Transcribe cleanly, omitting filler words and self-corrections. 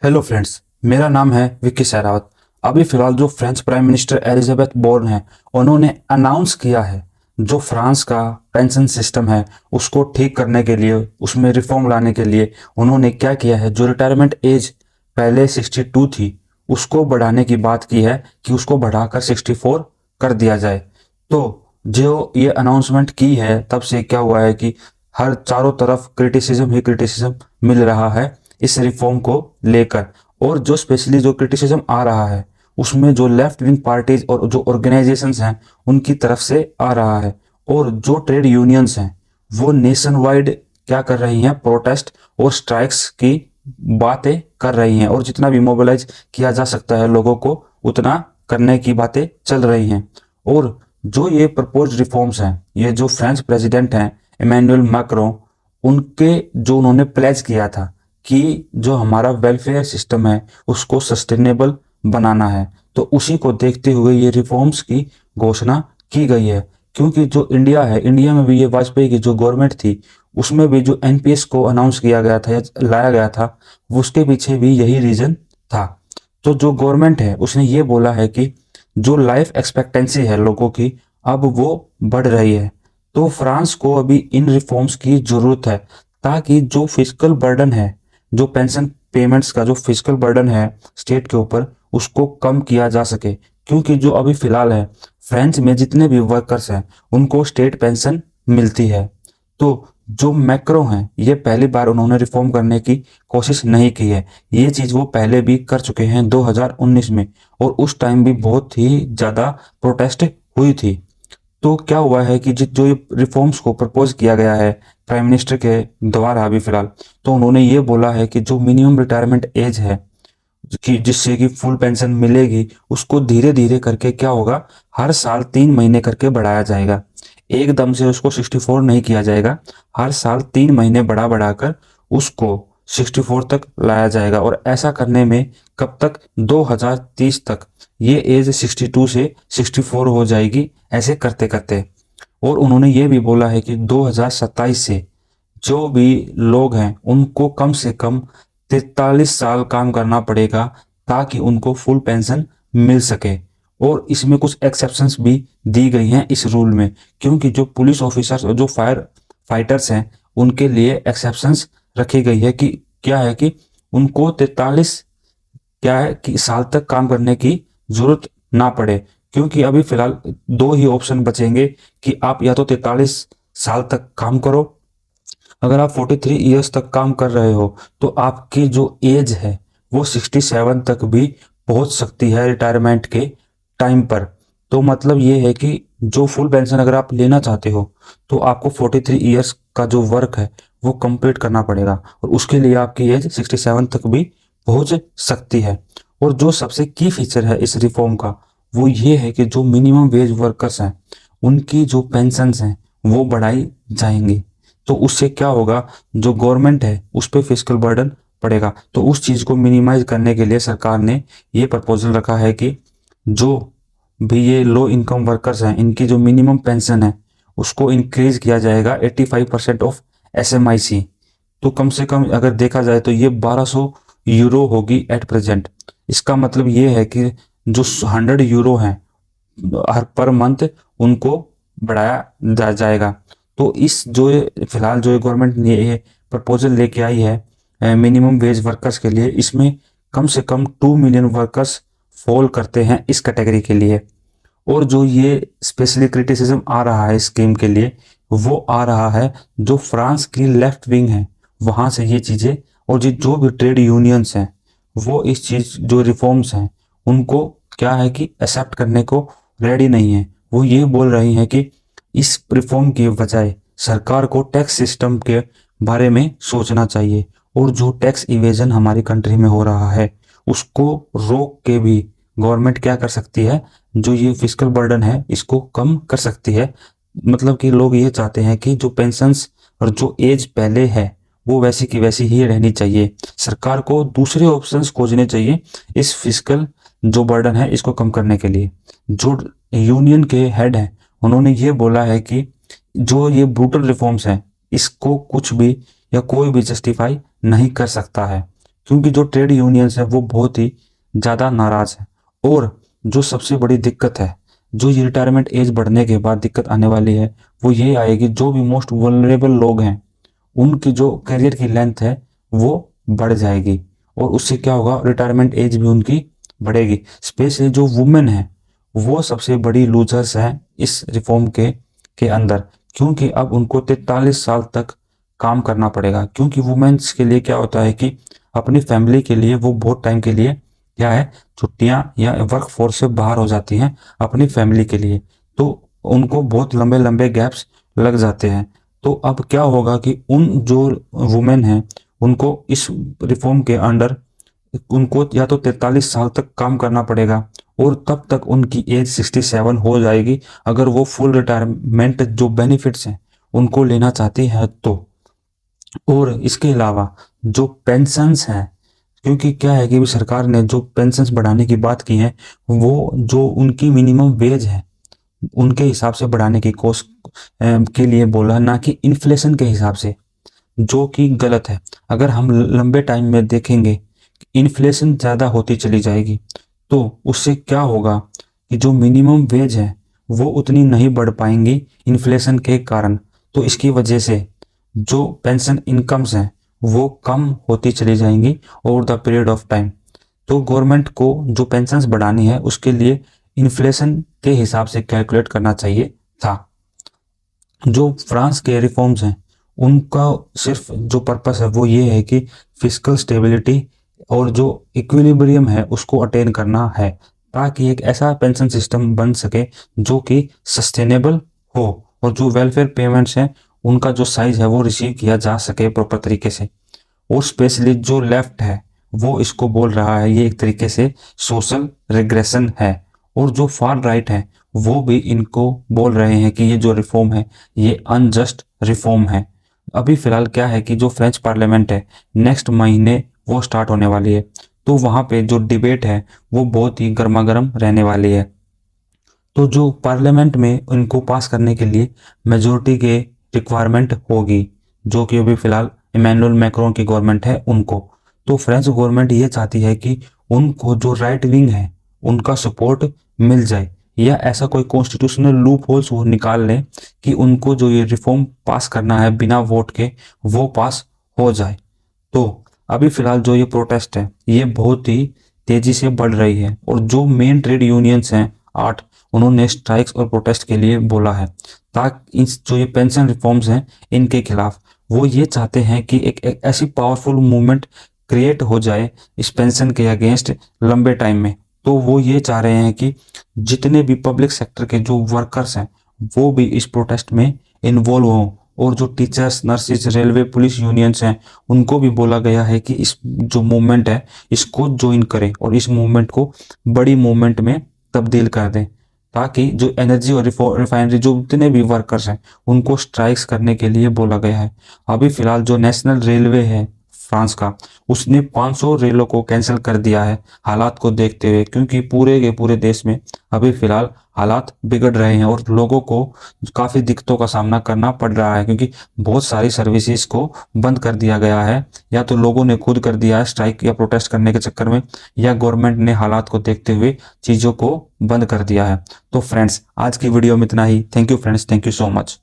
Hello friends, मेरा नाम है विक्की सहरावत। अभी फिलहाल जो French prime minister Elisabeth Borne है, उन्होंने अनाउंस किया है जो फ्रांस का पेंशन सिस्टम है उसको ठीक करने के लिए, उसमें रिफॉर्म लाने के लिए उन्होंने क्या किया है, जो रिटायरमेंट एज पहले 62 थी उसको बढ़ाने की बात की है कि उसको बढ़ाकर 64 कर दिया जाए। तो जो ये अनाउंसमेंट की है तब से क्या हुआ है कि हर चारों तरफ क्रिटिसिज्म ही क्रिटिसिज्म मिल रहा है इस रिफॉर्म को लेकर। और जो स्पेशली जो क्रिटिसिज्म आ रहा है उसमें जो लेफ्ट विंग पार्टीज और जो ऑर्गेनाइजेशंस हैं उनकी तरफ से आ रहा है। और जो ट्रेड यूनियंस हैं वो नेशन वाइड क्या कर रही हैं, प्रोटेस्ट और स्ट्राइक्स की बातें कर रही हैं, और जितना भी मोबिलाइज किया जा सकता है लोगों को उतना करने की बातें चल रही हैं। और जो ये प्रपोज रिफॉर्म्स हैं, ये जो फ्रेंच प्रेसिडेंट हैं इमैनुअल मैक्रों, उनके जो उन्होंने प्लेज किया था कि जो हमारा वेलफेयर सिस्टम है उसको सस्टेनेबल बनाना है, तो उसी को देखते हुए ये रिफॉर्म्स की घोषणा की गई है। क्योंकि जो इंडिया है, इंडिया में भी ये वाजपेयी की जो गवर्नमेंट थी उसमें भी जो एनपीएस को अनाउंस किया गया था या लाया गया था, उसके पीछे भी यही रीजन था। तो जो गवर्नमेंट है उसने ये बोला है कि जो लाइफ एक्सपेक्टेंसी है लोगों की अब वो बढ़ रही है, तो फ्रांस को अभी इन रिफॉर्म्स की जरूरत है ताकि जो फिजिकल बर्डन है, जो पेंशन पेमेंट्स का जो फिजिकल बर्डन है स्टेट के ऊपर, उसको कम किया जा सके। क्योंकि जो अभी फिलहाल है फ्रांस में जितने भी वर्कर्स हैं उनको स्टेट पेंशन मिलती है। तो जो मैक्रो हैं ये पहली बार उन्होंने रिफॉर्म करने की कोशिश नहीं की है, ये चीज वो पहले भी कर चुके हैं 2019 में, और उस टाइम भी बहुत ही ज्यादा प्रोटेस्ट हुई थी। तो क्या हुआ है कि जो ये रिफॉर्म्स को प्रपोज किया गया है प्राइम मिनिस्टर के द्वारा अभी फिलहाल, तो उन्होंने ये बोला है कि जो मिनिमम रिटायरमेंट एज है कि जिससे कि फुल पेंशन मिलेगी उसको धीरे धीरे करके क्या होगा, हर साल 3 महीने करके बढ़ाया जाएगा। एकदम से उसको 64 नहीं किया जाएगा, हर साल 3 महीने बढ़ा बढ़ाकर उसको 64 तक लाया जाएगा। और ऐसा करने में कब तक, 2030 तक ये एज 62 से 64 हो जाएगी, ऐसे करते करते। और उन्होंने ये भी बोला है कि 2027 से जो भी लोग हैं उनको कम से कम 43 साल काम करना पड़ेगा ताकि उनको फुल पेंशन मिल सके। और इसमें कुछ एक्सेप्शंस भी दी गई हैं इस रूल में, क्योंकि जो पुलिस ऑफिसर्स और जो फायर फाइटर्स हैं उनके लिए एक्सेप्शंस रखी गई है कि क्या है कि उनको 43 क्या है कि साल तक काम करने की जरूरत ना पड़े। क्योंकि अभी फिलहाल दो ही ऑप्शन बचेंगे कि आप या तो 43 साल तक काम करो, अगर आप 43 ईयर्स तक काम कर रहे हो तो आपकी जो एज है वो 67 तक भी पहुंच सकती है रिटायरमेंट के टाइम पर। तो मतलब ये है कि जो फुल पेंशन अगर आप लेना चाहते हो तो आपको 43 ईयर्स का जो वर्क है वो कंप्लीट करना पड़ेगा, और उसके लिए आपकी एज 67 तक भी पहुंच सकती है। और जो सबसे की फीचर है इस रिफॉर्म का वो ये है कि जो मिनिमम वेज वर्कर्स हैं उनकी जो पेंशन्स हैं वो बढ़ाई जाएंगी। तो उससे क्या होगा, जो गवर्नमेंट है उस पर फिजिकल बर्डन पड़ेगा। तो उस चीज को मिनिमाइज करने के लिए सरकार ने ये प्रपोजल रखा है कि जो भी ये लो इनकम वर्कर्स हैं इनकी जो मिनिमम पेंशन है उसको इंक्रीज किया जाएगा 85% ऑफ एसएमआईसी। तो कम से कम अगर देखा जाए तो ये 1200 यूरो होगी एट प्रेजेंट। इसका मतलब ये है कि जो 100 यूरो हैं हर पर मंथ उनको बढ़ाया जाएगा। तो इस जो फिलहाल जो गवर्नमेंट ने ये प्रपोजल लेके आई है मिनिमम वेज वर्कर्स के लिए, इसमें कम से कम 2 मिलियन वर्कर्स फॉल करते हैं इस कैटेगरी के लिए। और जो ये स्पेशली क्रिटिसिज्म आ रहा है स्कीम के लिए वो आ रहा है जो फ्रांस की लेफ्ट विंग है वहां से ये चीजें, और जो भी ट्रेड यूनियंस हैं वो इस चीज जो रिफॉर्म्स हैं उनको क्या है कि एक्सेप्ट करने को रेडी नहीं है। वो ये बोल रही हैं कि इस रिफॉर्म के बजाय सरकार को टैक्स सिस्टम के बारे में सोचना चाहिए, और जो टैक्स इवेजन हमारी कंट्री में हो रहा है उसको रोक के भी गवर्नमेंट क्या कर सकती है, जो ये फिजिकल बर्डन है इसको कम कर सकती है। मतलब कि लोग ये चाहते हैं कि जो पेंशन्स और जो एज पहले है वो वैसी की वैसी ही रहनी चाहिए। सरकार को दूसरे ऑप्शंस खोजने चाहिए इस फिजिकल जो बर्डन है इसको कम करने के लिए। जो यूनियन के हेड हैं उन्होंने ये बोला है कि जो ये ब्रूटल रिफॉर्म्स हैं इसको कुछ भी या कोई भी जस्टिफाई नहीं कर सकता है। क्योंकि जो ट्रेड यूनियंस है वो बहुत ही ज़्यादा नाराज़ है। और जो सबसे बड़ी दिक्कत है, जो ये रिटायरमेंट एज बढ़ने के बाद दिक्कत आने वाली है, वो ये आएगी जो भी मोस्ट वल्नरेबल लोग हैं उनकी जो करियर की लेंथ है वो बढ़ जाएगी, और उससे क्या होगा, रिटायरमेंट एज भी उनकी बढ़ेगी। स्पेशली जो वुमेन है वो सबसे बड़ी लूजर्स हैं इस रिफॉर्म के अंदर, क्योंकि अब उनको 43 साल तक काम करना पड़ेगा। क्योंकि वुमेन्स के लिए क्या होता है कि अपनी फैमिली के लिए वो बहुत टाइम के लिए क्या है, छुट्टियां या वर्क फोर्स से बाहर हो जाती हैं अपनी फैमिली के लिए, तो उनको बहुत लंबे लंबे गैप्स लग जाते हैं। तो अब क्या होगा कि उन जो वुमेन हैं उनको इस रिफॉर्म के अंडर उनको या तो 43 साल तक काम करना पड़ेगा, और तब तक उनकी एज 67 हो जाएगी अगर वो फुल रिटायरमेंट जो बेनिफिट्स हैं उनको लेना चाहती है तो। और इसके अलावा जो पेंशन्स हैं, क्योंकि क्या है कि सरकार ने जो पेंशन्स बढ़ाने की बात की है वो जो उनकी मिनिमम वेज है उनके हिसाब से बढ़ाने की कोशिश के लिए बोला, ना कि इन्फ्लेशन के हिसाब से, जो कि गलत है। अगर हम लंबे टाइम में देखेंगे इन्फ्लेशन ज़्यादा होती चली जाएगी तो उससे क्या होगा कि जो मिनिमम वेज है वो उतनी नहीं बढ़ पाएंगी इन्फ्लेशन के कारण। तो इसकी वजह से जो पेंशन इनकम्स हैं वो कम होती चली जाएंगी over the period of time. तो गवर्नमेंट को जो पेंशन्स बढ़ानी है उसके लिए इन्फ्लेशन के हिसाब से कैलकुलेट करना चाहिए था। जो फ्रांस के रिफॉर्म्स हैं उनका सिर्फ जो पर्पस है वो ये है कि फिस्कल स्टेबिलिटी और जो इक्विलिब्रियम है उसको अटेन करना है, ताकि एक ऐसा पेंशन सिस्टम बन सके जो कि सस्टेनेबल हो, और जो वेलफेयर पेमेंट्स हैं उनका जो साइज है वो रिसीव किया जा सके प्रॉपर तरीके से। और स्पेशली जो लेफ्ट है वो इसको बोल रहा है ये एक तरीके से सोशल रिग्रेशन है, और जो फार राइट है वो भी इनको बोल रहे हैं कि ये जो रिफॉर्म है ये अनजस्ट रिफॉर्म है। अभी फिलहाल क्या है कि जो फ्रेंच पार्लियामेंट है नेक्स्ट महीने वो स्टार्ट होने वाली है, तो वहाँ पे जो डिबेट है वो बहुत ही गर्मा गर्म रहने वाली है। तो जो पार्लियामेंट में इनको पास करने के लिए मेजोरिटी के रिक्वायरमेंट होगी, जो कि अभी फिलहाल इमैनुअल मैक्रोन की गवर्नमेंट है उनको। तो फ्रेंच गवर्नमेंट ये चाहती है कि उनको जो राइट विंग है उनका सपोर्ट मिल जाए, या ऐसा कोई कॉन्स्टिट्यूशनल लूप होल्स वो निकाल लें कि उनको जो ये रिफॉर्म पास करना है बिना वोट के वो पास हो जाए। तो अभी फिलहाल जो ये प्रोटेस्ट है ये बहुत ही तेजी से बढ़ रही है, और जो मेन ट्रेड यूनियंस हैं 8 उन्होंने स्ट्राइक्स और प्रोटेस्ट के लिए बोला है, ताकि इस जो ये पेंशन रिफॉर्म्स हैं इनके खिलाफ वो ये चाहते हैं कि एक ऐसी पावरफुल मूवमेंट क्रिएट हो जाए इस पेंशन के अगेंस्ट लंबे टाइम में। तो वो ये चाह रहे हैं कि जितने भी पब्लिक सेक्टर के जो वर्कर्स हैं वो भी इस प्रोटेस्ट में इन्वॉल्व हों, और जो teachers, nurses, railway, police unions हैं उनको भी बोला गया है कि इस जो मूवमेंट है इसको ज्वाइन करें और इस मूवमेंट को बड़ी मूवमेंट में तब्दील कर दें, ताकि जो एनर्जी और रिफाइनरी जो जितने भी वर्कर्स हैं उनको स्ट्राइक्स करने के लिए बोला गया है। अभी फिलहाल जो नेशनल रेलवे है फ्रांस का उसने 500 रेलों को कैंसिल कर दिया है हालात को देखते हुए, क्योंकि पूरे के पूरे देश में अभी फिलहाल हालात बिगड़ रहे हैं और लोगों को काफ़ी दिक्कतों का सामना करना पड़ रहा है, क्योंकि बहुत सारी सर्विसेज को बंद कर दिया गया है, या तो लोगों ने खुद कर दिया है स्ट्राइक या प्रोटेस्ट करने के चक्कर में, या गवर्नमेंट ने हालात को देखते हुए चीज़ों को बंद कर दिया है। तो फ्रेंड्स आज की वीडियो में इतना ही। Thank you friends, thank you so much.